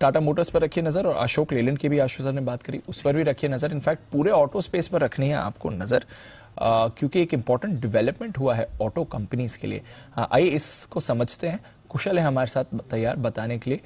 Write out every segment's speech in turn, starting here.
Tata Motors पर रखिए नजर और अशोक लेलैंड की भी आशु सर ने बात करी, उस पर भी रखिए नजर। इनफैक्ट पूरे ऑटो स्पेस पर रखनी है आपको नजर, क्योंकि एक इंपॉर्टेंट डेवलपमेंट हुआ है ऑटो कंपनीज के लिए। आइए इसको समझते हैं। कुशल है हमारे साथ तैयार बताने के लिए।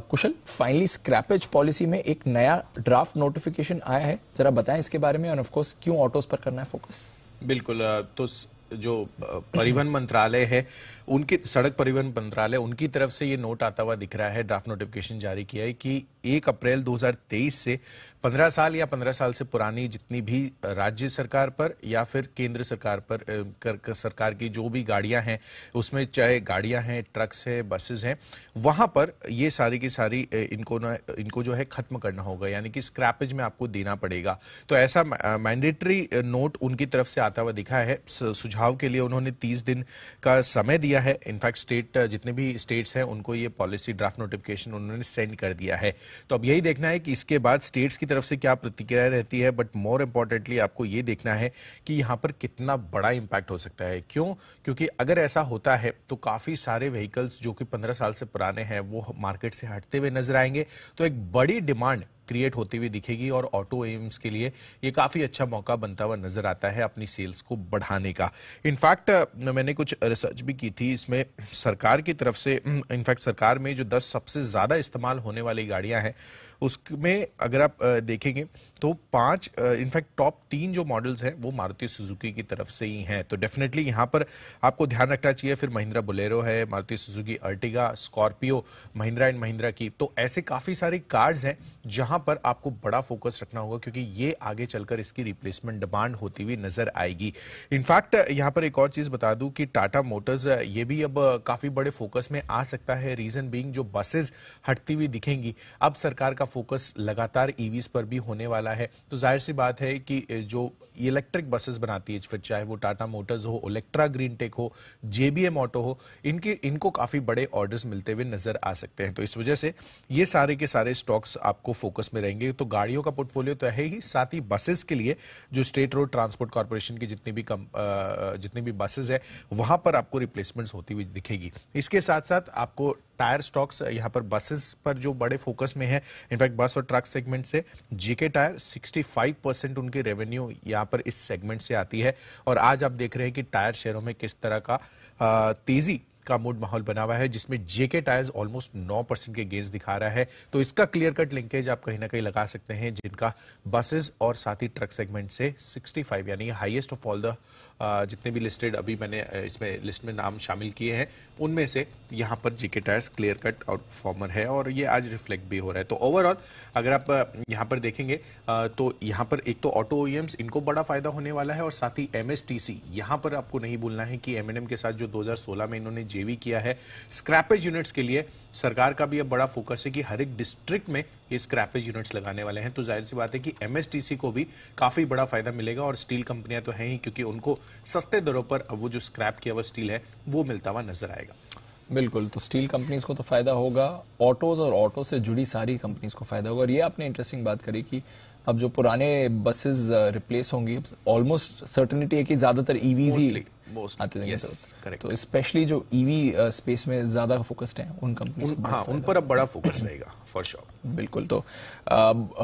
कुशल, फाइनली स्क्रैपेज पॉलिसी में एक नया ड्राफ्ट नोटिफिकेशन आया है, जरा बताएं इसके बारे में और ऑफ कोर्स क्यों ऑटोज पर करना है फोकस। बिल्कुल। तो जो परिवहन मंत्रालय है, उनके सड़क परिवहन मंत्रालय, उनकी तरफ से ये नोट आता हुआ दिख रहा है, ड्राफ्ट नोटिफिकेशन जारी किया है कि 1 अप्रैल 2023 से 15 साल या 15 साल से पुरानी जितनी भी राज्य सरकार पर या फिर केंद्र सरकार पर सरकार की जो भी गाड़ियां हैं, उसमें चाहे गाड़ियां हैं, ट्रक्स है, बसेस हैं, वहां पर ये सारी की सारी इनको जो है खत्म करना होगा, यानी कि स्क्रैपेज में आपको देना पड़ेगा। तो ऐसा मैंडेटरी नोट उनकी तरफ से आता हुआ दिखा है। सुझाव के लिए उन्होंने 30 दिन का समय दिया है। इनफैक्ट जितने भी स्टेट्स हैं उनको ये पॉलिसी ड्राफ्ट नोटिफिकेशन उन्होंने सेंड कर दिया है। तो अब यही देखना है कि इसके बाद स्टेट्स की तरफ से क्या प्रतिक्रिया रहती है, बट मोर इंपॉर्टेंटली आपको ये देखना है कि यहां पर कितना बड़ा इंपैक्ट हो सकता है। क्यों? क्योंकि अगर ऐसा होता है तो काफी सारे व्हीकल्स जो कि 15 साल से पुराने हैं वो मार्केट से हटते हुए नजर आएंगे, तो एक बड़ी डिमांड क्रिएट होती हुई दिखेगी और ऑटो एम्स के लिए ये काफी अच्छा मौका बनता हुआ नजर आता है अपनी सेल्स को बढ़ाने का। इनफैक्ट मैंने कुछ रिसर्च भी की थी इसमें सरकार की तरफ से। इनफैक्ट सरकार में जो 10 सबसे ज्यादा इस्तेमाल होने वाली गाड़ियां हैं उसमें अगर आप देखेंगे तो 5 इनफैक्ट टॉप 3 जो मॉडल्स हैं वो मारुति सुजुकी की तरफ से ही हैं। तो डेफिनेटली यहां पर आपको ध्यान रखना चाहिए। फिर महिंद्रा बोलेरो है, Maruti Suzuki Ertiga, Scorpio, Mahindra and Mahindra की। तो ऐसे काफी सारी कार्स हैं जहां पर आपको बड़ा फोकस रखना होगा, क्योंकि ये आगे चलकर इसकी रिप्लेसमेंट डिमांड होती हुई नजर आएगी। इनफैक्ट यहां पर एक और चीज बता दूं कि टाटा मोटर्स ये भी अब काफी बड़े फोकस में आ सकता है। रीजन बीइंग जो बसेस हटती हुई दिखेंगी, अब सरकार का फोकस लगातार ईवीज पर भी होने वाला है। तो जाहिर सी बात है कि जो इलेक्ट्रिक बसेस बनाती है, फिर चाहे वो टाटा मोटर्स हो, इलेक्ट्रा ग्रीन टेक हो, जेबीएम ऑटो हो, इनको काफी बड़े ऑर्डर्स मिलते हुए नजर आ सकते हैं। तो इस वजह से ये सारे के सारे स्टॉक्स आपको फोकस में रहेंगे। तो गाड़ियों का पोर्टफोलियो तो है ही, साथ ही बसेस के लिए जो स्टेट रोड ट्रांसपोर्ट कॉर्पोरेशन की जितनी भी बसेस है वहां पर आपको रिप्लेसमेंट्स होती हुई दिखेगी। इसके साथ साथ आपको टायर स्टॉक्स यहाँ पर बसेस पर जो बड़े फोकस में है, इनफैक्ट बस और ट्रक सेगमेंट से जेके टायर 65% उनकी रेवेन्यू यहाँ पर इस सेगमेंट से आती है। और आज आप देख रहे हैं कि टायर शेयरों में किस तरह का तेजी का मूड माहौल बना हुआ है, जिसमें जेके टायर्स ऑलमोस्ट 9% के गेंस दिखा रहा है। तो इसका क्लियर कट लिंकेज आप कहीं ना कहीं लगा सकते हैं, जिनका बसेस और साथ ही ट्रक सेगमेंट से 65 यानी हाईएस्ट ऑफ ऑल द जितने भी लिस्टेड अभी मैंने इसमें लिस्ट में नाम शामिल किए हैं, उनमें से यहां पर JK tyres clear cut out performer है और ये आज रिफ्लेक्ट भी हो रहा है। तो ओवरऑल अगर आप यहां पर देखेंगे तो यहां पर एक तो ऑटो ओईएम्स, इनको बड़ा फायदा होने वाला है, और साथ ही एमएसटीसी, यहां पर आपको नहीं भूलना है कि एमएनएम के साथ जो 2016 में इन्होंने जेवी किया है स्क्रैपेज यूनिट्स के लिए, सरकार का भी अब बड़ा फोकस है कि हर एक डिस्ट्रिक्ट में ये स्क्रैपेज यूनिट्स लगाने वाले हैं। तो जाहिर सी बात है कि एमएसटीसी को भी काफी बड़ा फायदा मिलेगा, और स्टील कंपनियां तो हैं ही, क्योंकि उनको सस्ते दरों पर अब वो जो स्क्रैप किया हुआ स्टील है वो मिलता हुआ नजर आएगा। बिल्कुल, तो स्टील कंपनीज को तो फायदा होगा, ऑटोज और ऑटो से जुड़ी सारी कंपनीज को फायदा होगा। और ये आपने इंटरेस्टिंग बात करी कि अब जो पुराने बसेस रिप्लेस होंगी, ऑलमोस्ट सर्टेनिटी है कि ज्यादातर ईवीज ही आते हैं। तो स्पेशली जो ईवी स्पेस में ज्यादा फोकस्ड हैं उन कंपनीज को, हाँ, उन पर अब बड़ा फोकस रहेगा फॉर श्योर। बिल्कुल। तो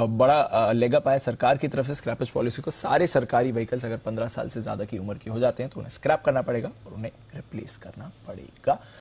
बड़ा लेग अप आया सरकार की तरफ से स्क्रैपेज पॉलिसी को। सारे सरकारी व्हीकल्स अगर 15 साल से ज्यादा की उम्र के हो जाते हैं तो उन्हें स्क्रैप करना पड़ेगा और उन्हें रिप्लेस करना पड़ेगा।